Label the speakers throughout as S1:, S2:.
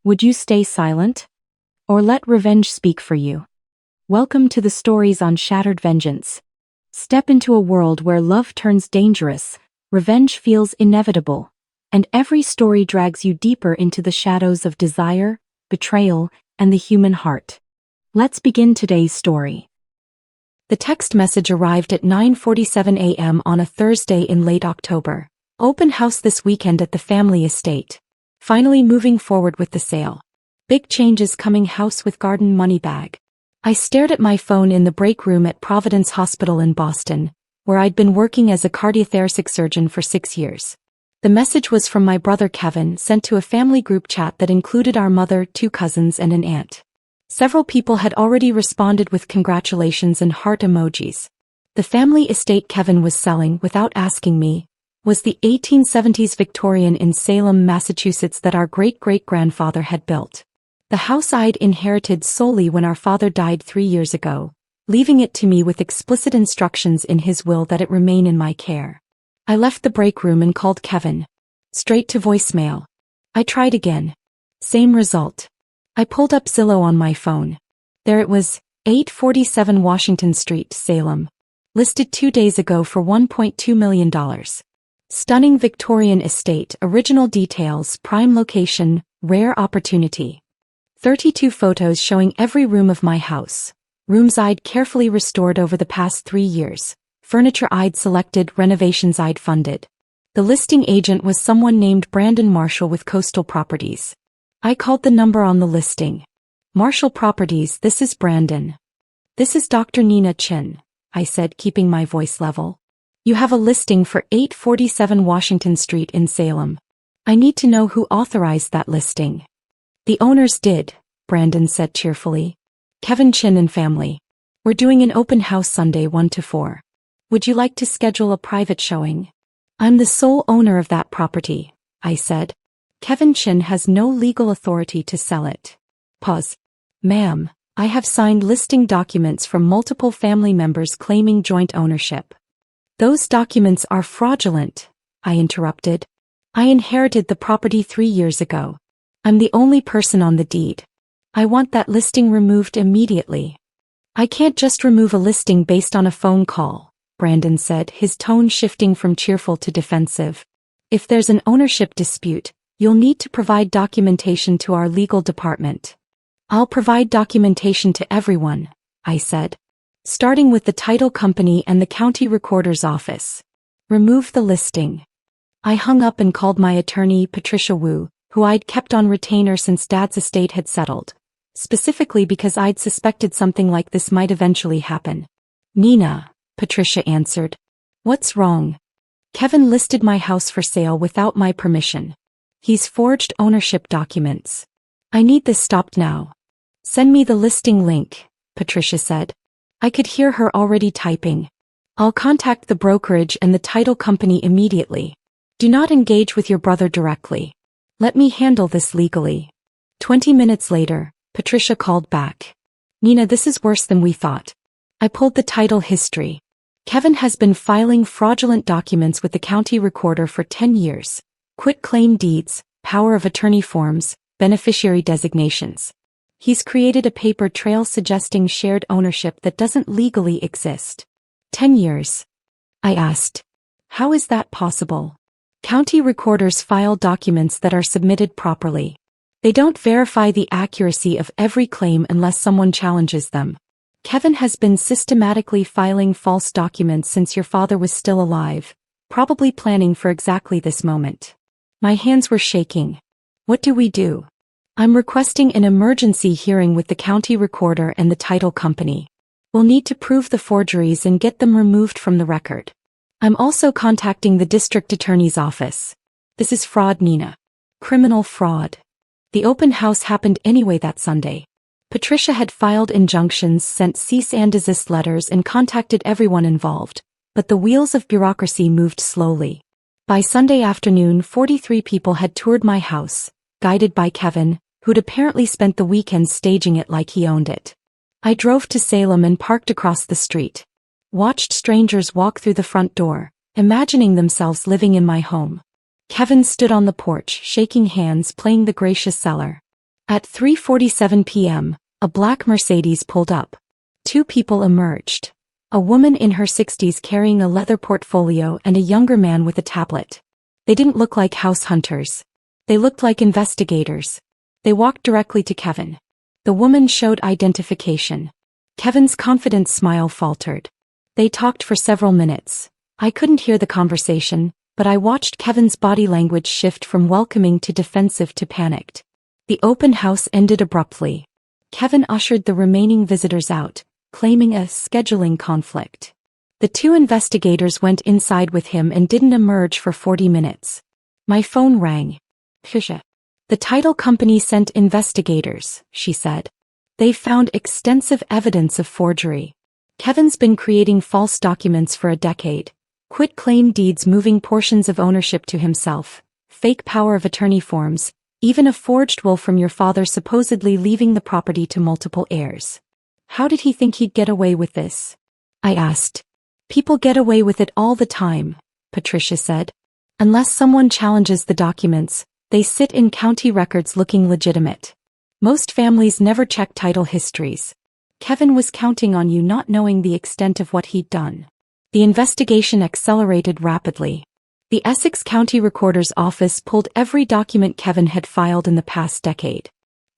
S1: Would you stay silent? Or let revenge speak for you? Welcome to the stories on Shattered Vengeance. Step into a world where love turns dangerous, revenge feels inevitable, and every story drags you deeper into the shadows of desire, betrayal, and the human heart. Let's begin today's story. The text message arrived at 9:47 a.m. on a Thursday in late October. Open house this weekend at the family estate. Finally moving forward with the sale. Big changes coming, house with garden money bag. I stared at my phone in the break room at Providence Hospital in Boston, where I'd been working as a cardiothoracic surgeon for 6 years. The message was from my brother Kevin, sent to a family group chat that included our mother, 2 cousins, and an aunt. Several people had already responded with congratulations and heart emojis. The family estate Kevin was selling, without asking me, was the 1870s Victorian in Salem, Massachusetts that our great-great-grandfather had built. The house I'd inherited solely when our father died 3 years ago, leaving it to me with explicit instructions in his will that it remain in my care. I left the break room and called Kevin. Straight to voicemail. I tried again. Same result. I pulled up Zillow on my phone. There it was, 847 Washington Street, Salem. Listed 2 days ago for $1.2 million. Stunning Victorian estate, original details, prime location, rare opportunity. 32 photos showing every room of my house. Rooms I'd carefully restored over the past 3 years. Furniture I'd selected, renovations I'd funded. The listing agent was someone named Brandon Marshall with Coastal Properties. I called the number on the listing. Marshall Properties, this is Brandon. This is Dr. Nina Chin, I said, keeping my voice level. You have a listing for 847 Washington Street in Salem. I need to know who authorized that listing. The owners did, Brandon said cheerfully. Kevin Chin and family. We're doing an open house Sunday 1 to 4. Would you like to schedule a private showing? I'm the sole owner of that property, I said. Kevin Chin has no legal authority to sell it. Pause. Ma'am, I have signed listing documents from multiple family members claiming joint ownership. Those documents are fraudulent, I interrupted. I inherited the property 3 years ago. I'm the only person on the deed. I want that listing removed immediately. I can't just remove a listing based on a phone call, Brandon said, his tone shifting from cheerful to defensive. If there's an ownership dispute, you'll need to provide documentation to our legal department. I'll provide documentation to everyone, I said. Starting with the title company and the county recorder's office. Remove the listing. I hung up and called my attorney, Patricia Wu, who I'd kept on retainer since Dad's estate had settled, specifically because I'd suspected something like this might eventually happen. Nina, Patricia answered. What's wrong? Kevin listed my house for sale without my permission. He's forged ownership documents. I need this stopped now. Send me the listing link, Patricia said. I could hear her already typing. I'll contact the brokerage and the title company immediately. Do not engage with your brother directly. Let me handle this legally. 20 minutes later, Patricia called back. Nina, this is worse than we thought. I pulled the title history. Kevin has been filing fraudulent documents with the county recorder for 10 years. Quitclaim deeds, power of attorney forms, beneficiary designations. He's created a paper trail suggesting shared ownership that doesn't legally exist. 10 years. I asked. How is that possible? County recorders file documents that are submitted properly. They don't verify the accuracy of every claim unless someone challenges them. Kevin has been systematically filing false documents since your father was still alive, probably planning for exactly this moment. My hands were shaking. What do we do? I'm requesting an emergency hearing with the county recorder and the title company. We'll need to prove the forgeries and get them removed from the record. I'm also contacting the district attorney's office. This is fraud, Nina. Criminal fraud. The open house happened anyway that Sunday. Patricia had filed injunctions, sent cease and desist letters, and contacted everyone involved, but the wheels of bureaucracy moved slowly. By Sunday afternoon, 43 people had toured my house, guided by Kevin, who'd apparently spent the weekend staging it like he owned it. I drove to Salem and parked across the street. Watched strangers walk through the front door, imagining themselves living in my home. Kevin stood on the porch, shaking hands, playing the gracious seller. At 3:47 p.m., a black Mercedes pulled up. Two people emerged. A woman in her 60s carrying a leather portfolio and a younger man with a tablet. They didn't look like house hunters. They looked like investigators. They walked directly to Kevin. The woman showed identification. Kevin's confident smile faltered. They talked for several minutes. I couldn't hear the conversation, but I watched Kevin's body language shift from welcoming to defensive to panicked. The open house ended abruptly. Kevin ushered the remaining visitors out, claiming a scheduling conflict. The two investigators went inside with him and didn't emerge for 40 minutes. My phone rang. Fisha. The title company sent investigators, she said. They found extensive evidence of forgery. Kevin's been creating false documents for a decade. Quit-claim deeds moving portions of ownership to himself, fake power of attorney forms, even a forged will from your father supposedly leaving the property to multiple heirs. How did he think he'd get away with this? I asked. People get away with it all the time, Patricia said. Unless someone challenges the documents, they sit in county records looking legitimate. Most families never check title histories. Kevin was counting on you not knowing the extent of what he'd done. The investigation accelerated rapidly. The Essex County Recorder's Office pulled every document Kevin had filed in the past decade.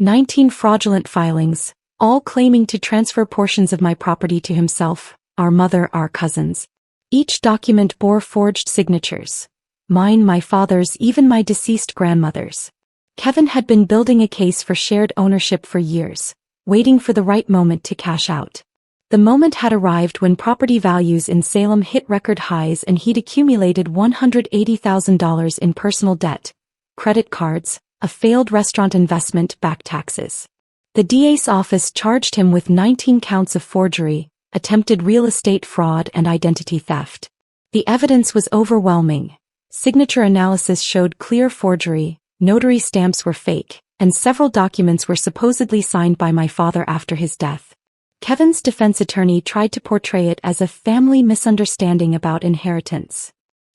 S1: 19 fraudulent filings, all claiming to transfer portions of my property to himself, our mother, our cousins. Each document bore forged signatures. Mine, my father's, even my deceased grandmother's. Kevin had been building a case for shared ownership for years, waiting for the right moment to cash out. The moment had arrived when property values in Salem hit record highs and he'd accumulated $180,000 in personal debt, credit cards, a failed restaurant investment, back taxes. The DA's office charged him with 19 counts of forgery, attempted real estate fraud and identity theft. The evidence was overwhelming. Signature analysis showed clear forgery, notary stamps were fake, and several documents were supposedly signed by my father after his death. Kevin's defense attorney tried to portray it as a family misunderstanding about inheritance.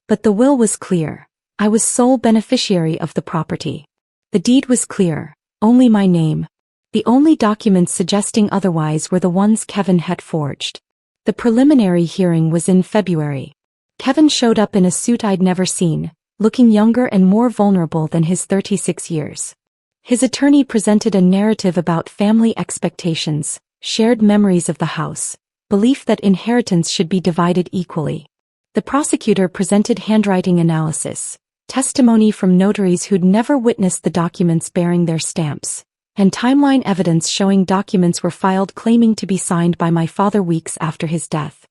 S1: But the will was clear. I was sole beneficiary of the property. The deed was clear, only my name. The only documents suggesting otherwise were the ones Kevin had forged. The preliminary hearing was in February. Kevin showed up in a suit I'd never seen, looking younger and more vulnerable than his 36 years. His attorney presented a narrative about family expectations, shared memories of the house, belief that inheritance should be divided equally. The prosecutor presented handwriting analysis, testimony from notaries who'd never witnessed the documents bearing their stamps, and timeline evidence showing documents were filed claiming to be signed by my father weeks after his death.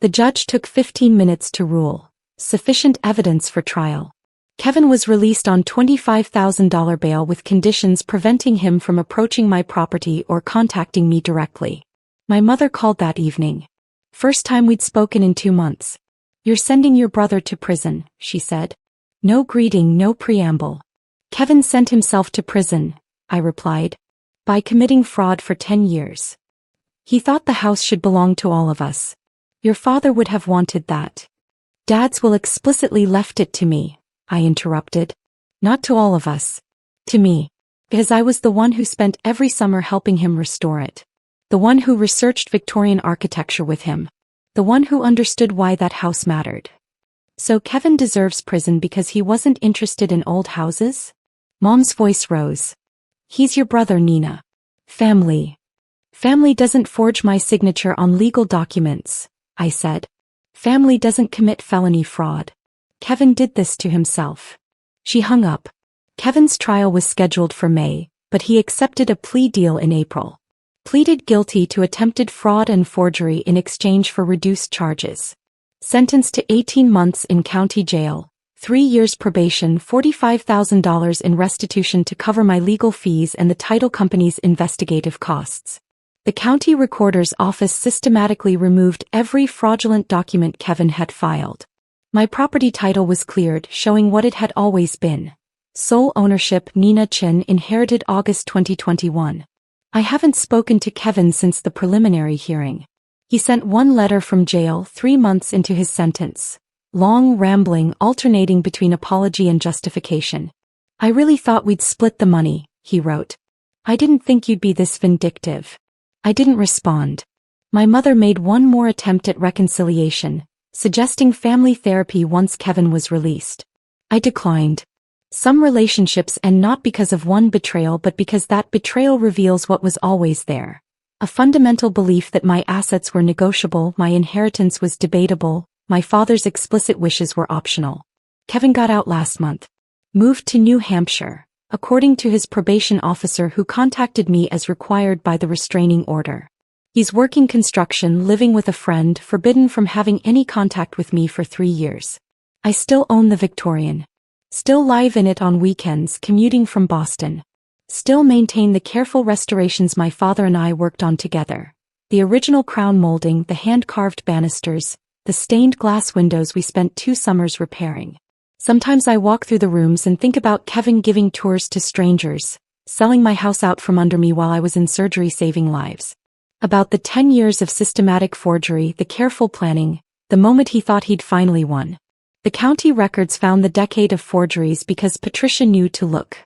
S1: The judge took 15 minutes to rule. Sufficient evidence for trial. Kevin was released on $25,000 bail with conditions preventing him from approaching my property or contacting me directly. My mother called that evening. First time we'd spoken in 2 months. You're sending your brother to prison, she said. No greeting, no preamble. Kevin sent himself to prison, I replied. By committing fraud for 10 years. He thought the house should belong to all of us. Your father would have wanted that. Dad's will explicitly left it to me, I interrupted. Not to all of us. To me. Because I was the one who spent every summer helping him restore it. The one who researched Victorian architecture with him. The one who understood why that house mattered. So Kevin deserves prison because he wasn't interested in old houses? Mom's voice rose. He's your brother, Nina. Family. Family doesn't forge my signature on legal documents, I said. Family doesn't commit felony fraud. Kevin did this to himself. She hung up. Kevin's trial was scheduled for May, but he accepted a plea deal in April. Pleaded guilty to attempted fraud and forgery in exchange for reduced charges. Sentenced to 18 months in county jail, 3 years probation, $45,000 in restitution to cover my legal fees and the title company's investigative costs. The county recorder's office systematically removed every fraudulent document Kevin had filed. My property title was cleared, showing what it had always been. Sole ownership, Nina Chin, inherited August 2021. I haven't spoken to Kevin since the preliminary hearing. He sent one letter from jail 3 months into his sentence. Long, rambling, alternating between apology and justification. I really thought we'd split the money, he wrote. I didn't think you'd be this vindictive. I didn't respond. My mother made one more attempt at reconciliation, suggesting family therapy once Kevin was released. I declined. Some relationships end not because of one betrayal but because that betrayal reveals what was always there. A fundamental belief that my assets were negotiable, my inheritance was debatable, my father's explicit wishes were optional. Kevin got out last month. Moved to New Hampshire, according to his probation officer who contacted me as required by the restraining order. He's working construction, living with a friend, forbidden from having any contact with me for 3 years. I still own the Victorian. Still live in it on weekends, commuting from Boston. Still maintain the careful restorations my father and I worked on together. The original crown molding, the hand-carved banisters, the stained glass windows we spent 2 summers repairing. Sometimes I walk through the rooms and think about Kevin giving tours to strangers, selling my house out from under me while I was in surgery saving lives. About the 10 years of systematic forgery, the careful planning, the moment he thought he'd finally won. The county records found the decade of forgeries because Patricia knew to look.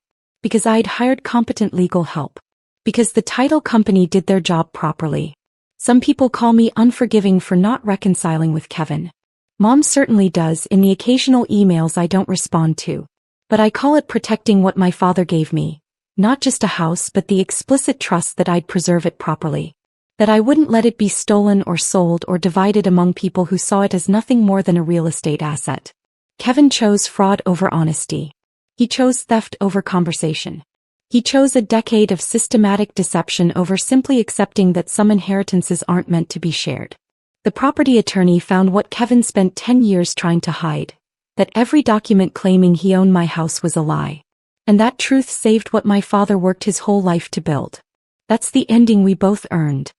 S1: Because I'd hired competent legal help. Because the title company did their job properly. Some people call me unforgiving for not reconciling with Kevin. Mom certainly does in the occasional emails I don't respond to. But I call it protecting what my father gave me. Not just a house but the explicit trust that I'd preserve it properly. That I wouldn't let it be stolen or sold or divided among people who saw it as nothing more than a real estate asset. Kevin chose fraud over honesty. He chose theft over conversation. He chose a decade of systematic deception over simply accepting that some inheritances aren't meant to be shared. The property attorney found what Kevin spent 10 years trying to hide. That every document claiming he owned my house was a lie. And that truth saved what my father worked his whole life to build. That's the ending we both earned.